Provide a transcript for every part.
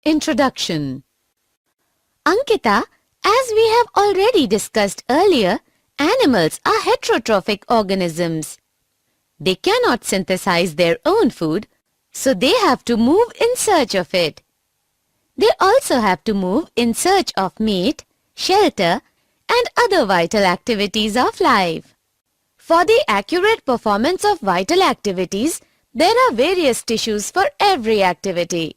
Introduction. Ankita, as we have already discussed earlier, animals are heterotrophic organisms. They cannot synthesize their own food, so they have to move in search of it. They also have to move in search of mate, shelter, and other vital activities of life. For the accurate performance of vital activities, there are various tissues for every activity.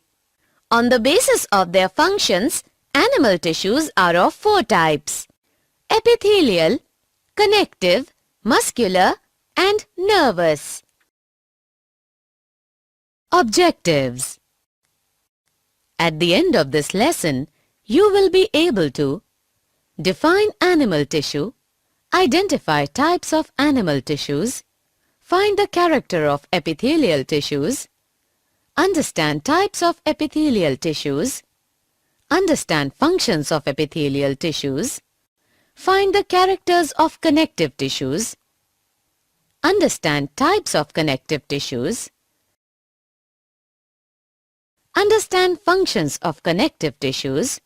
On the basis of their functions, animal tissues are of four types: epithelial, connective, muscular, and nervous. Objectives. At the end of this lesson, you will be able to define animal tissue, identify types of animal tissues, find the character of epithelial tissues, understand types of epithelial tissues, understand functions of epithelial tissues, find the characters of connective tissues, understand types of connective tissues, understand functions of connective tissues,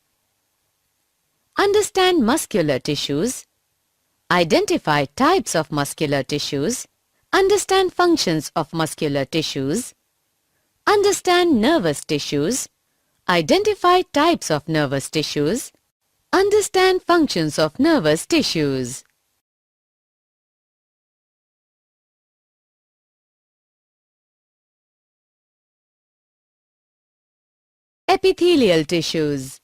understand muscular tissues, identify types of muscular tissues, understand functions of muscular tissues, understand nervous tissues, identify types of nervous tissues, understand functions of nervous tissues. Epithelial tissues.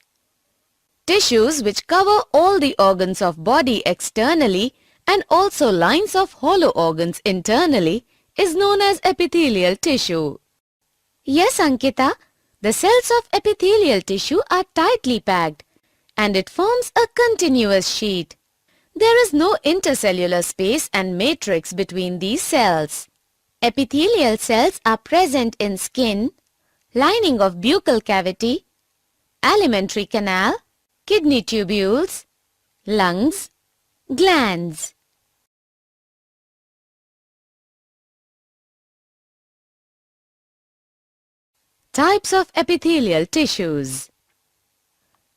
Tissues which cover all the organs of body externally and also lines of hollow organs internally is known as epithelial tissue. Yes, Ankita, the cells of epithelial tissue are tightly packed and it forms a continuous sheet. There is no intercellular space and matrix between these cells. Epithelial cells are present in skin, lining of buccal cavity, alimentary canal, kidney tubules, lungs, glands. Types of epithelial tissues.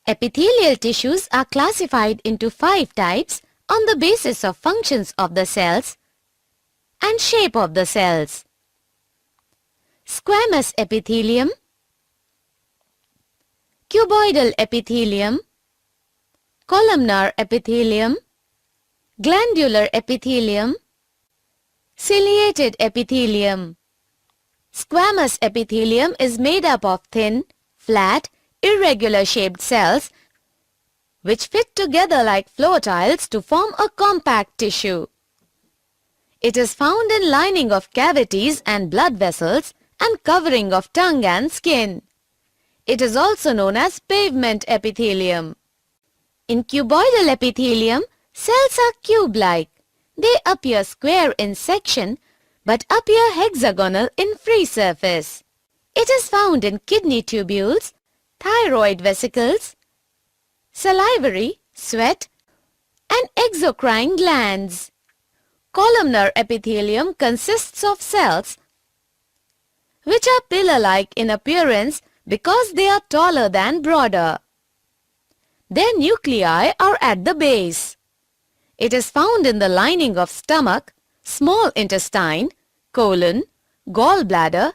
Epithelial tissues are classified into 5 types on the basis of functions of the cells and shape of the cells. Squamous epithelium, cuboidal epithelium, columnar epithelium, glandular epithelium, ciliated epithelium. Squamous epithelium is made up of thin, flat, irregular shaped cells which fit together like floor tiles to form a compact tissue. It is found in lining of cavities and blood vessels and covering of tongue and skin. It is also known as pavement epithelium. In cuboidal epithelium, cells are cube-like. They appear square in section but appear hexagonal in free surface. It is found in kidney tubules, thyroid vesicles, salivary, sweat, and exocrine glands. Columnar epithelium consists of cells which are pillar-like in appearance because they are taller than broader. Their nuclei are at the base. It is found in the lining of stomach, small intestine, colon, gallbladder,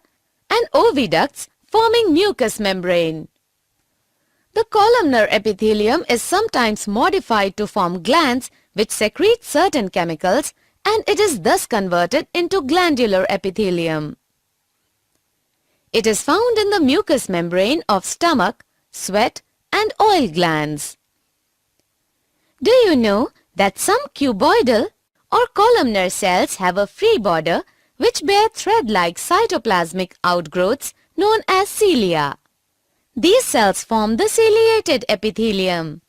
and oviducts forming mucous membrane. The columnar epithelium is sometimes modified to form glands which secrete certain chemicals and it is thus converted into glandular epithelium. It is found in the mucous membrane of stomach, sweat, and oil glands. Do you know that some cuboidal or columnar cells have a free border which bear thread-like cytoplasmic outgrowths known as cilia? These cells form the ciliated epithelium.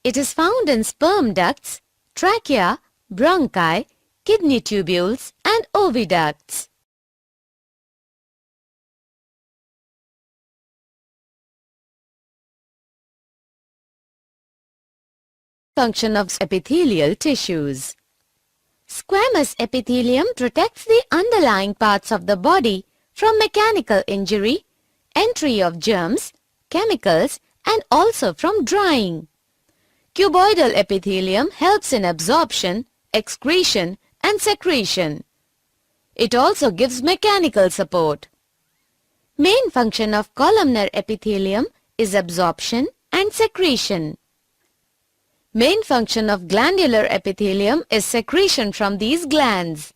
It is found in sperm ducts, trachea, bronchi, kidney tubules, and oviducts. Function of epithelial tissues. Squamous epithelium protects the underlying parts of the body from mechanical injury, entry of germs, chemicals and also from drying. Cuboidal epithelium helps in absorption, excretion and secretion. It also gives mechanical support. Main function of columnar epithelium is absorption and secretion. Main function of glandular epithelium is secretion from these glands.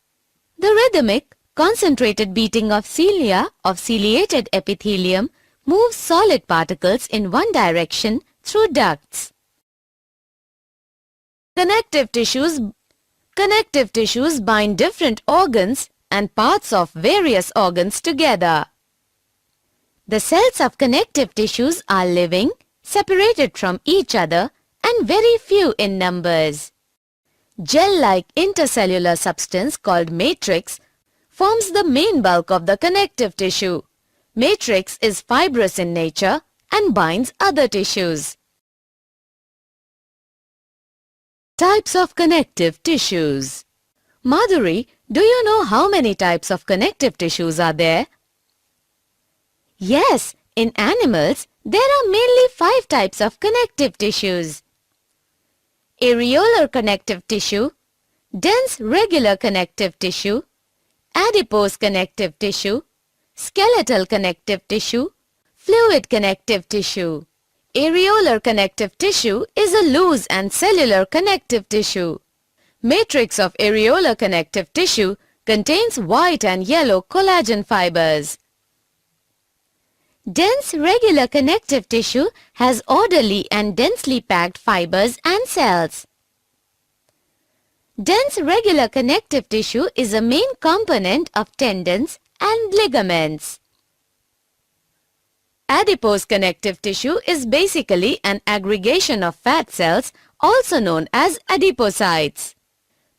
The rhythmic, concentrated beating of cilia of ciliated epithelium moves solid particles in one direction through ducts. Connective tissues bind different organs and parts of various organs together. The cells of connective tissues are living, separated from each other and very few in numbers. Gel-like intercellular substance called matrix forms the main bulk of the connective tissue. Matrix is fibrous in nature and binds other tissues. Types of connective tissues. Madhuri, do you know how many types of connective tissues are there? Yes, in animals, there are mainly 5 types of connective tissues. Areolar connective tissue, dense regular connective tissue, adipose connective tissue, skeletal connective tissue, fluid connective tissue. Areolar connective tissue is a loose and cellular connective tissue. Matrix of areolar connective tissue contains white and yellow collagen fibers. Dense regular connective tissue has orderly and densely packed fibers and cells. Dense regular connective tissue is a main component of tendons and ligaments. Adipose connective tissue is basically an aggregation of fat cells, also known as adipocytes.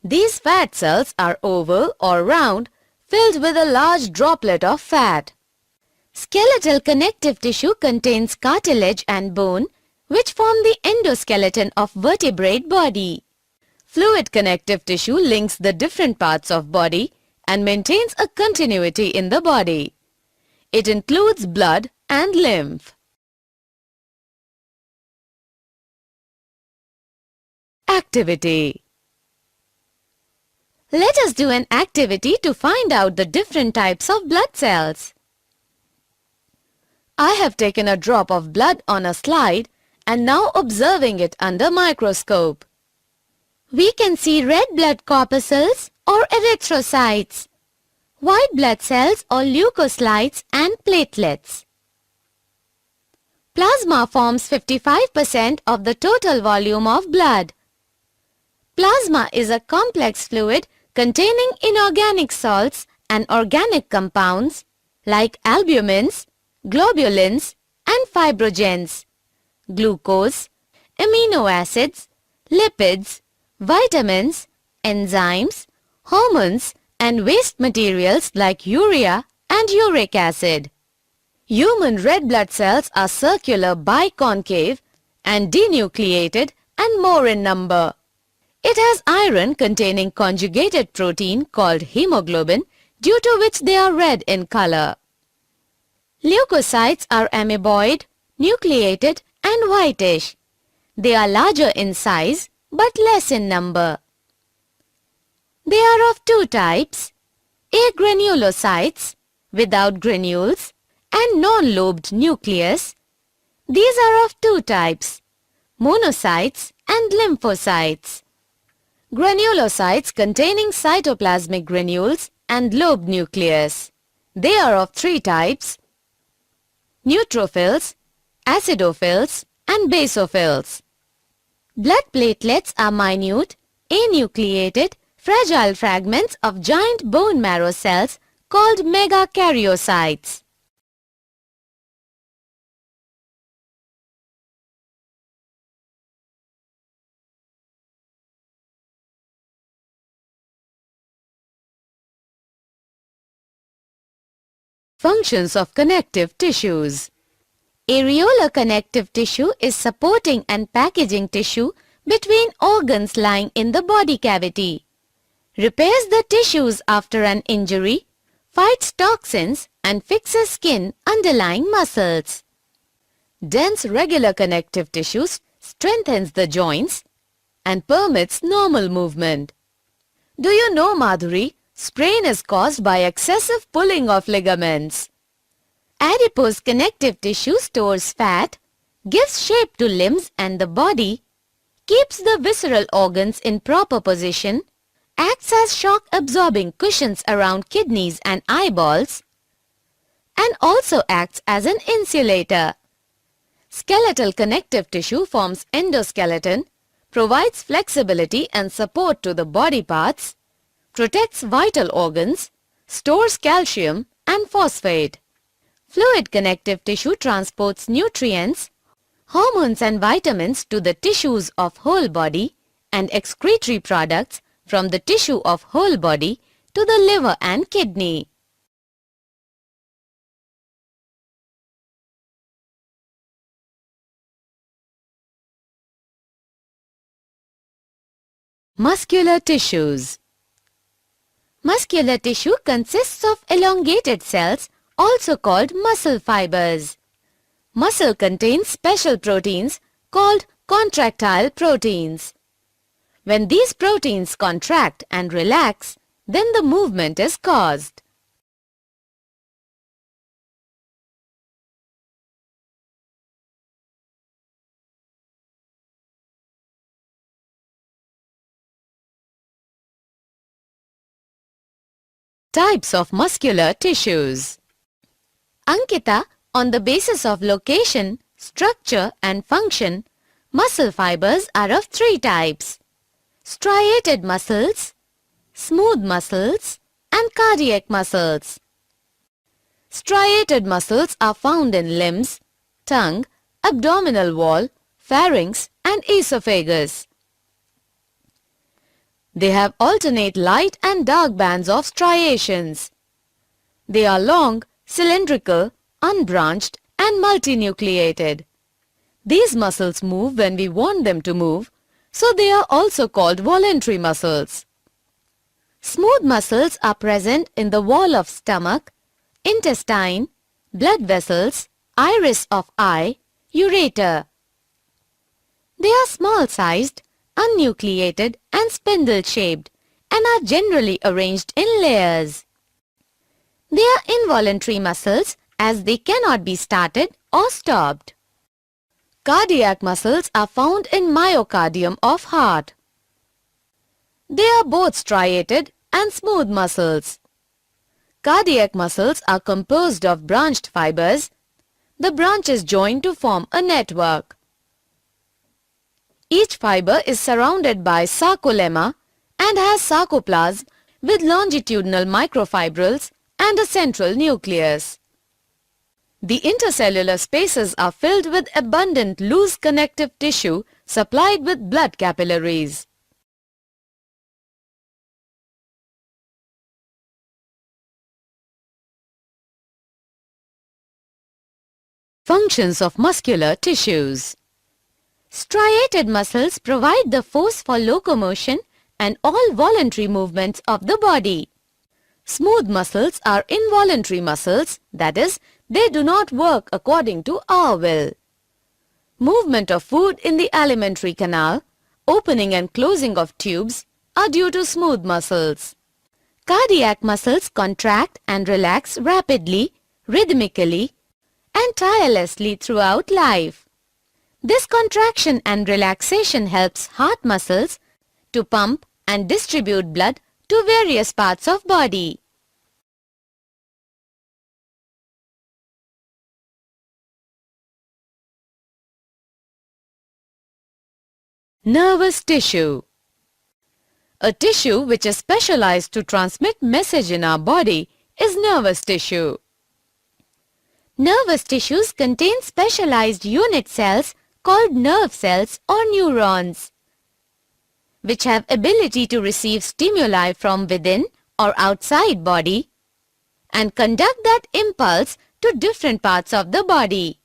These fat cells are oval or round, filled with a large droplet of fat. Skeletal connective tissue contains cartilage and bone, which form the endoskeleton of vertebrate body. Fluid connective tissue links the different parts of body and maintains a continuity in the body. It includes blood and lymph. Activity. Let us do an activity to find out the different types of blood cells. I have taken a drop of blood on a slide and now observing it under microscope. We can see red blood corpuscles or erythrocytes, white blood cells or leukocytes and platelets. Plasma forms 55% of the total volume of blood. Plasma is a complex fluid containing inorganic salts and organic compounds like albumins, globulins and fibrogens, glucose, amino acids, lipids, vitamins, enzymes, hormones and waste materials like urea and uric acid. Human red blood cells are circular biconcave and denucleated and more in number. It has iron containing conjugated protein called hemoglobin, due to which they are red in color. Leukocytes are amoeboid, nucleated and whitish. They are larger in size but less in number. They are of 2 types, agranulocytes without granules and non-lobed nucleus. These are of 2 types, monocytes and lymphocytes. Granulocytes containing cytoplasmic granules and lobed nucleus. They are of 3 types, neutrophils, acidophils and basophils. Blood platelets are minute, anucleated, fragile fragments of giant bone marrow cells called megakaryocytes. Functions of connective tissues. Areolar connective tissue is supporting and packaging tissue between organs lying in the body cavity. Repairs the tissues after an injury, fights toxins and fixes skin underlying muscles. Dense regular connective tissue strengthens the joints and permits normal movement. Do you know, Madhuri, sprain is caused by excessive pulling of ligaments. Adipose connective tissue stores fat, gives shape to limbs and the body, keeps the visceral organs in proper position, acts as shock-absorbing cushions around kidneys and eyeballs, and also acts as an insulator. Skeletal connective tissue forms endoskeleton, provides flexibility and support to the body parts, protects vital organs, stores calcium and phosphate. Fluid connective tissue transports nutrients, hormones and vitamins to the tissues of whole body and excretory products from the tissue of whole body to the liver and kidney. Muscular tissues. Muscular tissue consists of elongated cells, also called muscle fibers. Muscle contains special proteins called contractile proteins. When these proteins contract and relax, then the movement is caused. Types of muscular tissues. Ankita, on the basis of location, structure and function, muscle fibers are of three types: striated muscles, smooth muscles, and cardiac muscles. Striated muscles are found in limbs, tongue, abdominal wall, pharynx, and esophagus. They have alternate light and dark bands of striations. They are long, cylindrical, unbranched, and multinucleated. These muscles move when we want them to move, so they are also called voluntary muscles. Smooth muscles are present in the wall of stomach, intestine, blood vessels, iris of eye, ureter. They are small-sized, unnucleated and spindle-shaped and are generally arranged in layers. They are involuntary muscles as they cannot be started or stopped. Cardiac muscles are found in myocardium of heart. They are both striated and smooth muscles. Cardiac muscles are composed of branched fibers. The branches join to form a network. Each fiber is surrounded by sarcolemma and has sarcoplasm with longitudinal microfibrils and a central nucleus. The intercellular spaces are filled with abundant loose connective tissue supplied with blood capillaries. Functions of muscular tissues. Striated muscles provide the force for locomotion and all voluntary movements of the body. Smooth muscles are involuntary muscles, that is, they do not work according to our will. Movement of food in the alimentary canal, opening and closing of tubes are due to smooth muscles. Cardiac muscles contract and relax rapidly, rhythmically, and tirelessly throughout life. This contraction and relaxation helps heart muscles to pump and distribute blood to various parts of body. Nervous tissue. A tissue which is specialized to transmit message in our body is nervous tissue. Nervous tissues contain specialized unit cells called nerve cells or neurons, which have ability to receive stimuli from within or outside body and conduct that impulse to different parts of the body.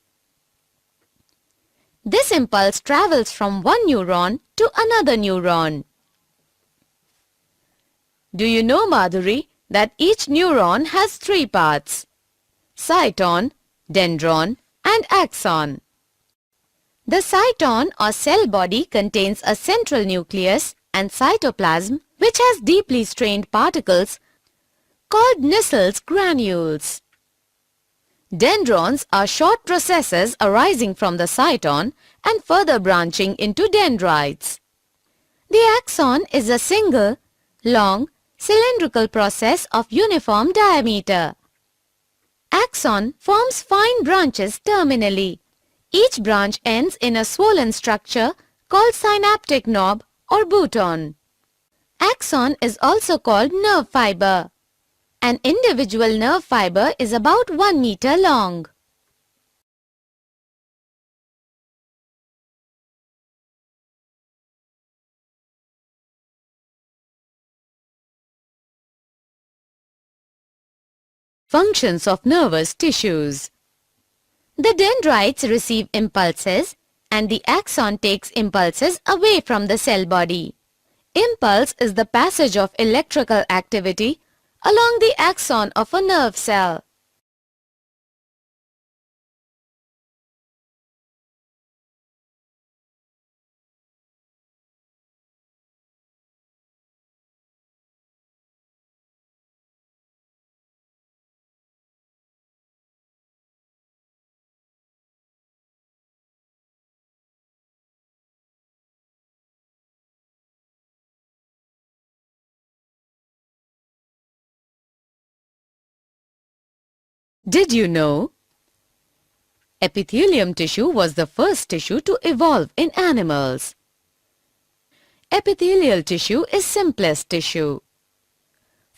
This impulse travels from one neuron to another neuron. Do you know, Madhuri, that each neuron has three parts: cyton, dendron, and axon. The cyton or cell body contains a central nucleus and cytoplasm which has deeply strained particles called Nissel's granules. Dendrons are short processes arising from the cyton and further branching into dendrites. The axon is a single, long, cylindrical process of uniform diameter. Axon forms fine branches terminally. Each branch ends in a swollen structure called synaptic knob or bouton. Axon is also called nerve fiber. An individual nerve fiber is about 1 meter long. Functions of nervous tissues. The dendrites receive impulses and the axon takes impulses away from the cell body. Impulse is the passage of electrical activity along the axon of a nerve cell. Did you know? Epithelium tissue was the first tissue to evolve in animals. Epithelial tissue is simplest tissue.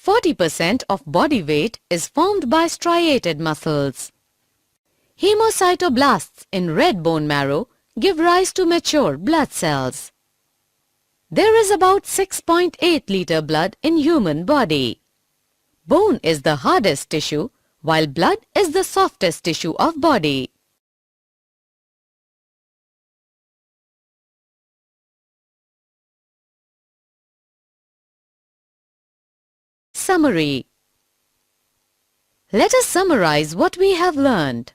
40% of body weight is formed by striated muscles. Hemocytoblasts in red bone marrow give rise to mature blood cells. There is about 6.8 liter blood in human body. Bone is the hardest tissue, while blood is the softest tissue of body. Summary. Let us summarize what we have learned.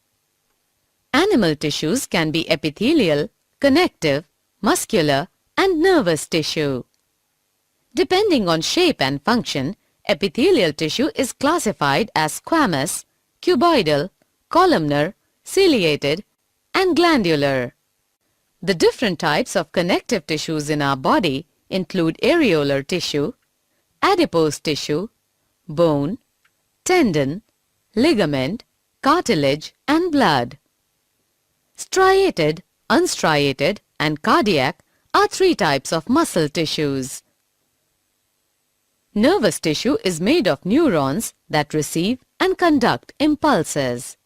Animal tissues can be epithelial, connective, muscular, and nervous tissue. Depending on shape and function, epithelial tissue is classified as squamous, cuboidal, columnar, ciliated, and glandular. The different types of connective tissues in our body include areolar tissue, adipose tissue, bone, tendon, ligament, cartilage, and blood. Striated, unstriated, and cardiac are 3 types of muscle tissues. Nervous tissue is made of neurons that receive and conduct impulses.